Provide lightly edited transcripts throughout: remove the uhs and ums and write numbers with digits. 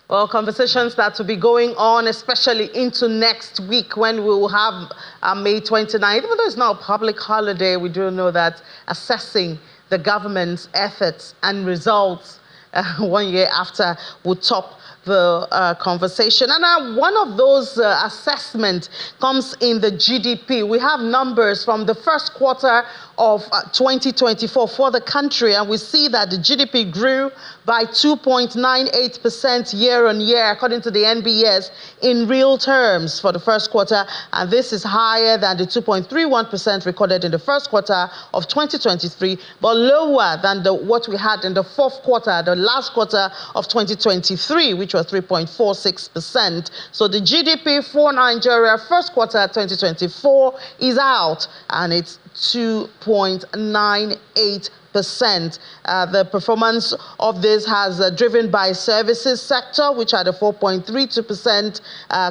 Well, conversations that will be going on, especially into next week when we will have May 29th. Even though it's not a public holiday, we do know that assessing the government's efforts and results 1 year after will top the conversation. And one of those assessments comes in the GDP. We have numbers from the first quarter of 2024 for the country, and we see that the GDP grew by 2.98% year on year, according to the NBS, in real terms for the first quarter, and this is higher than the 2.31% recorded in the first quarter of 2023, but lower than what we had in the fourth quarter, the last quarter of 2023, which was 3.46%. So the GDP for Nigeria first quarter 2024 is out, and it's 2.98%. The performance of this has driven by services sector, which had a 4.32%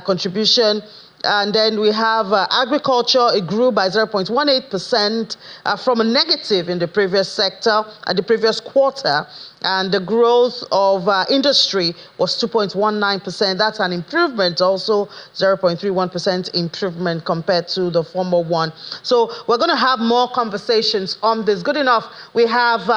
contribution. And then we have agriculture. It grew by 0.18% from a negative in the previous sector, the previous quarter. And the growth of industry was 2.19%. That's an improvement, also 0.31% improvement compared to the former one. So we're going to have more conversations on this. Good enough, we have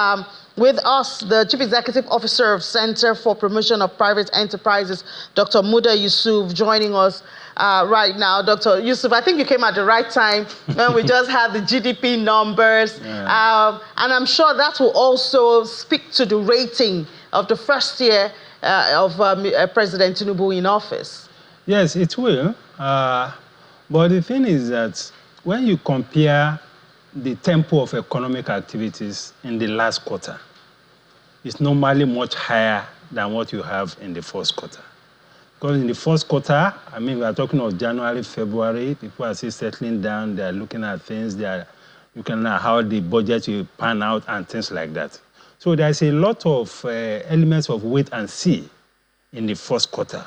with us the Chief Executive Officer of Center for Promotion of Private Enterprises, Dr. Muda Yusuf, joining us right now. Dr. Yusuf, I think you came at the right time when we just had the GDP numbers. Yeah. And I'm sure that will also speak to the rating of the first year of President Tinubu in office. Yes, it will. But the thing is that when you compare the tempo of economic activities in the last quarter, it's normally much higher than what you have in the first quarter. Because in the first quarter, I mean, we are talking of January, February, people are still settling down, they are looking at things, they are looking at how the budget will pan out and things like that. So there's a lot of elements of wait and see in the first quarter,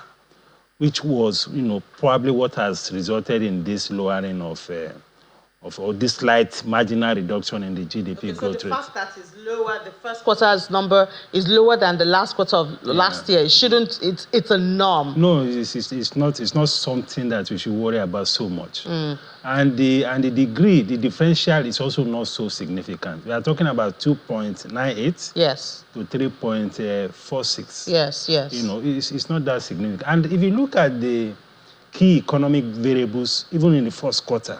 which was, probably what has resulted in this lowering of this slight marginal reduction in the GDP growth rate. So the fact that it's lower, the first quarter's number is lower than the last quarter of last year. It shouldn't. It's a norm. No, it's not. It's not something that we should worry about so much. And the degree, the differential is also not so significant. We are talking about 2.98. Yes. To 3.46. Yes. It's not that significant. And if you look at the key economic variables, even in the first quarter,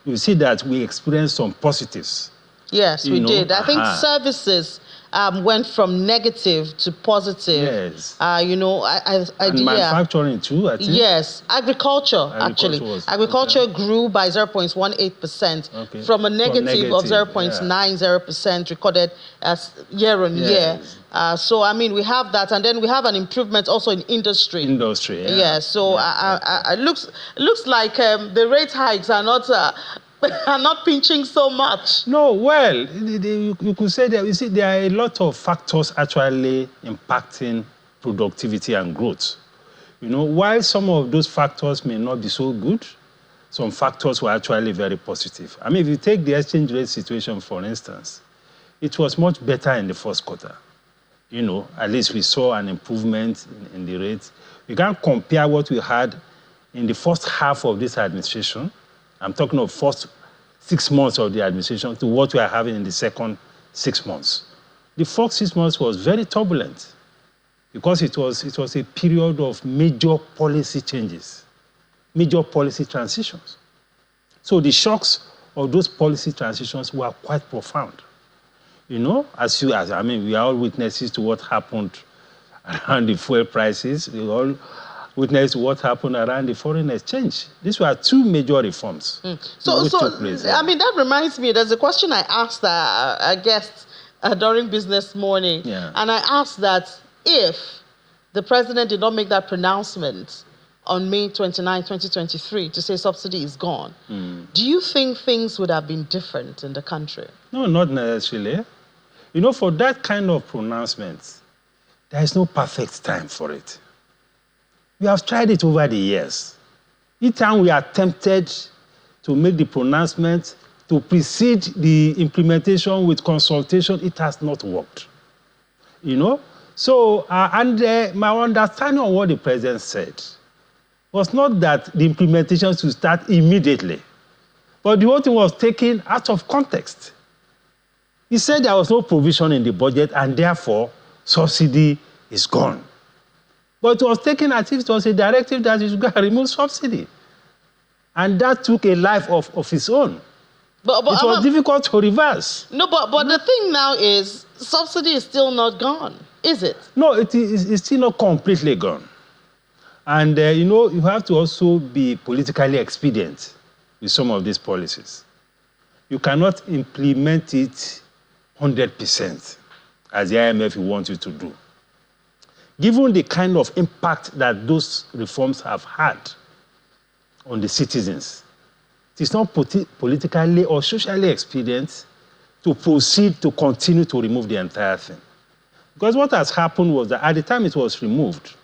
you see that we experienced some positives. Yes, we did. I think services went from negative to positive. Yes. And manufacturing too, I think. Yes, agriculture actually. Agriculture grew by 0.18% from a negative of 0.90% recorded as year on year. So, I mean, we have that, and then we have an improvement also in industry. Industry, yeah. Yeah, so it looks like the rate hikes are not pinching so much. No, well, you could say that, you see, there are a lot of factors actually impacting productivity and growth. While some of those factors may not be so good, some factors were actually very positive. I mean, if you take the exchange rate situation, for instance, it was much better in the first quarter. At least we saw an improvement in the rates. We can't compare what we had in the first half of this administration. I'm talking of first 6 months of the administration to what we are having in the second 6 months. The first 6 months was very turbulent because it was a period of major policy changes, major policy transitions. So the shocks of those policy transitions were quite profound. We are all witnesses to what happened around the fuel prices. We all witnessed what happened around the foreign exchange. These were two major reforms. Took place. I mean, that reminds me, there's a question I asked a guest during Business Morning. Yeah. And I asked that if the president did not make that pronouncement on May 29, 2023, to say subsidy is gone, do you think things would have been different in the country? No, not necessarily. For that kind of pronouncement, there is no perfect time for it. We have tried it over the years. Each time we are tempted to make the pronouncement, to precede the implementation with consultation, it has not worked. So, my understanding of what the president said was not that the implementation should start immediately, but the whole thing was taken out of context. He said there was no provision in the budget and therefore subsidy is gone. But it was taken as if it was a directive that you should go and remove subsidy. And that took a life of its own. But it was difficult to reverse. No, but the thing now is subsidy is still not gone, is it? No, it's still not completely gone. And, you have to also be politically expedient with some of these policies. You cannot implement it 100% as the IMF want you to do. Given the kind of impact that those reforms have had on the citizens, it is not politically or socially expedient to proceed to continue to remove the entire thing. Because what has happened was that at the time it was removed,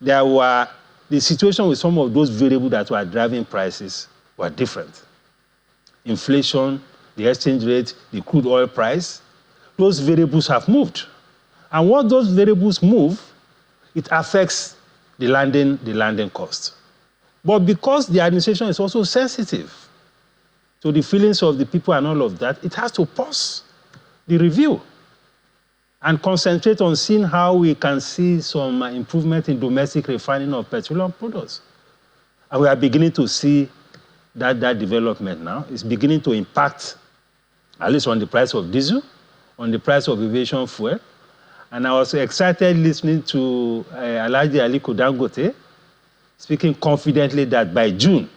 there were the situation with some of those variables that were driving prices were different. Inflation, the exchange rate, the crude oil price, those variables have moved. And once those variables move, it affects the landing cost. But because the administration is also sensitive to the feelings of the people and all of that, it has to pause the review and concentrate on seeing how we can see some improvement in domestic refining of petroleum products. And we are beginning to see that development now is beginning to impact, at least on the price of diesel, on the price of aviation fuel. And I was excited listening to Alhaji Aliko Dangote speaking confidently that by June,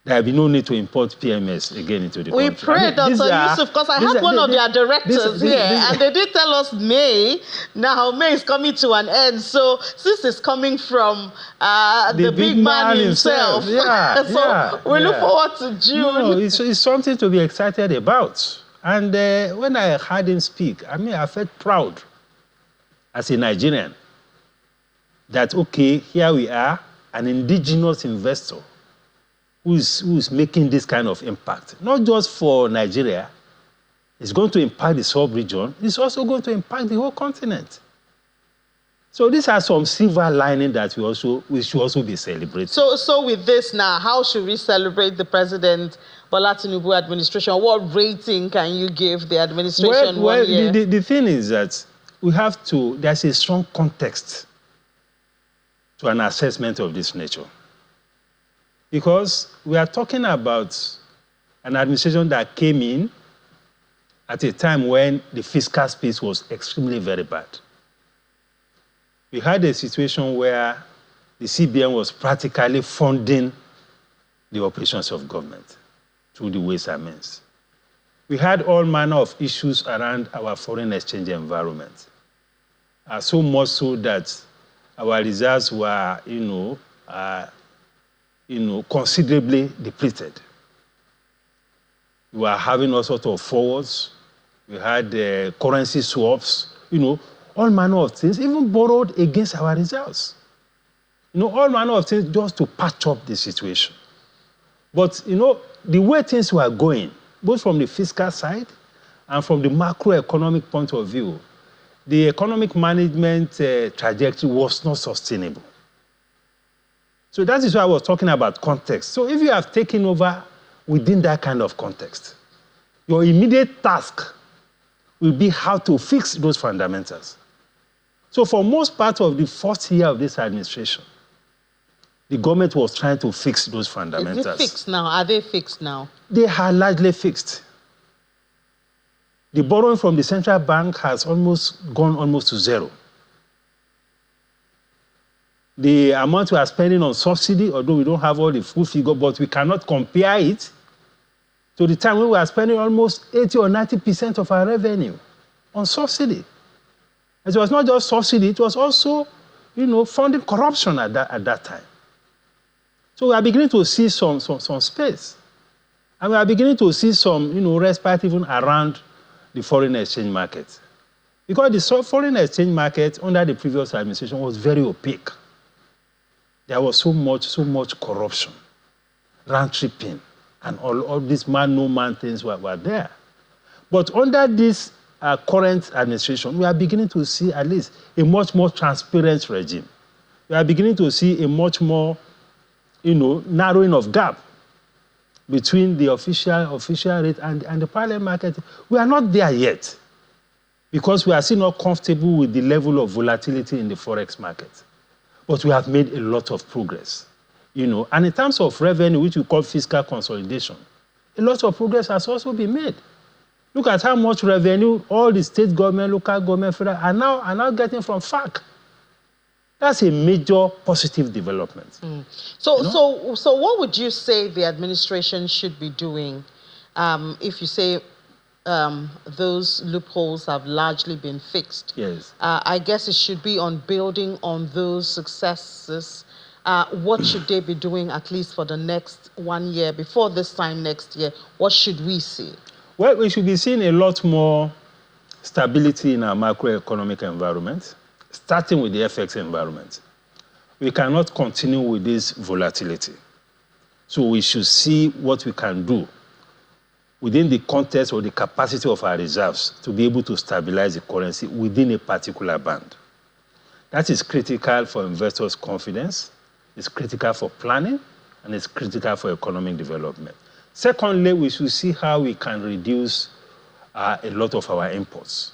there will be no need to import PMS again into the country. We pray, Dr. Yusuf, because I had one of their directors here, and they did tell us May. Now, May is coming to an end. So, since it's coming from the big man himself, we look forward to June. No, it's something to be excited about. And when I heard him speak, I felt proud as a Nigerian that, okay, here we are, an indigenous investor who is making this kind of impact. Not just for Nigeria, it's going to impact the sub-region, it's also going to impact the whole continent. So these are some silver lining that we should also be celebrating. So with this now, how should we celebrate the President Bola Tinubu administration? What rating can you give the administration one year? The thing is that there's a strong context to an assessment of this nature. Because we are talking about an administration that came in at a time when the fiscal space was extremely very bad. We had a situation where the CBN was practically funding the operations of government through the ways and means. We had all manner of issues around our foreign exchange environment. So much so that our reserves were, considerably depleted. We were having all sorts of forwards. We had currency swaps, all manner of things, even borrowed against our reserves. All manner of things just to patch up the situation. But, the way things were going, both from the fiscal side and from the macroeconomic point of view, the economic management trajectory was not sustainable. So that is why I was talking about context. So if you have taken over within that kind of context, your immediate task will be how to fix those fundamentals. So for most part of the first year of this administration, the government was trying to fix those fundamentals. Is it fixed now? Are they fixed now? They are largely fixed. The borrowing from the central bank has gone to zero. The amount we are spending on subsidy, although we don't have all the full figure, but we cannot compare it to the time when we are spending almost 80 or 90% of our revenue on subsidy. And so it was not just subsidy, it was also, funding corruption at that time. So we are beginning to see some space. And we are beginning to see some, respite even around the foreign exchange market. Because the foreign exchange market under the previous administration was very opaque. There was so much corruption, round tripping, and all these man-no-man things were there. But under this current administration, we are beginning to see at least a much more transparent regime. We are beginning to see a much more, narrowing of gap between the official rate and the parallel market. We are not there yet because we are still not comfortable with the level of volatility in the forex market. But we have made a lot of progress, And in terms of revenue, which we call fiscal consolidation, a lot of progress has also been made. Look at how much revenue all the state government, local government, federal are now getting from FAC. That's a major positive development. So what would you say the administration should be doing if you say those loopholes have largely been fixed? Yes. I guess it should be on building on those successes. What should they be doing at least for the next 1 year? Before this time next year, what should we see? Well, we should be seeing a lot more stability in our macroeconomic environment, starting with the FX environment. We cannot continue with this volatility. So we should see what we can do within the context or the capacity of our reserves to be able to stabilize the currency within a particular band. That is critical for investors' confidence, it's critical for planning, and it's critical for economic development. Secondly, we should see how we can reduce a lot of our imports.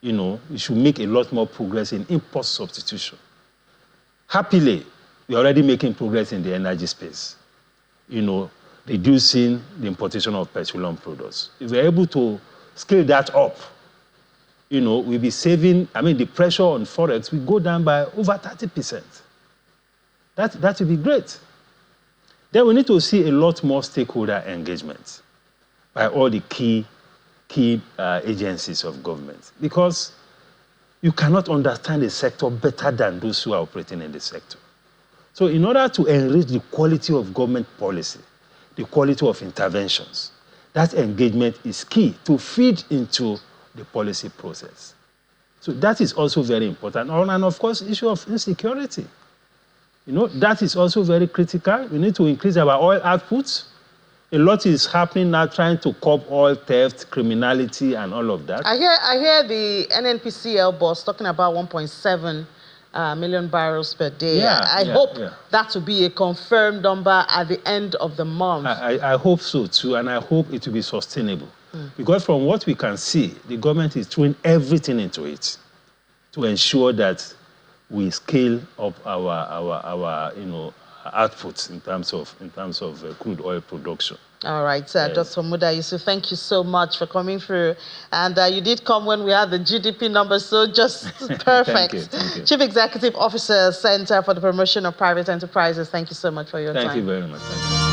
We should make a lot more progress in import substitution. Happily, we're already making progress in the energy space, reducing the importation of petroleum products. If we're able to scale that up, we'll be saving, the pressure on forex will go down by over 30%. That would be great. Then we need to see a lot more stakeholder engagement by all the key agencies of government, because you cannot understand the sector better than those who are operating in the sector. So in order to enrich the quality of government policy, the quality of interventions, that engagement is key to feed into the policy process. So that is also very important. And of course, issue of insecurity. That is also very critical. We need to increase our oil output. A lot is happening now trying to curb oil theft, criminality, and all of that. I hear the NNPCL boss talking about 1.7 million barrels per day. I hope that will be a confirmed number at the end of the month. I hope so too, and I hope it will be sustainable. Because from what we can see, the government is throwing everything into it to ensure that we scale up our outputs in terms of crude oil production. All right, Dr. Muda Yusuf, thank you so much for coming through. And you did come when we had the GDP numbers, so just perfect. Thank you. Chief Executive Officer, Center for the Promotion of Private Enterprises, thank you so much for your time. Thank you very much. Thank you.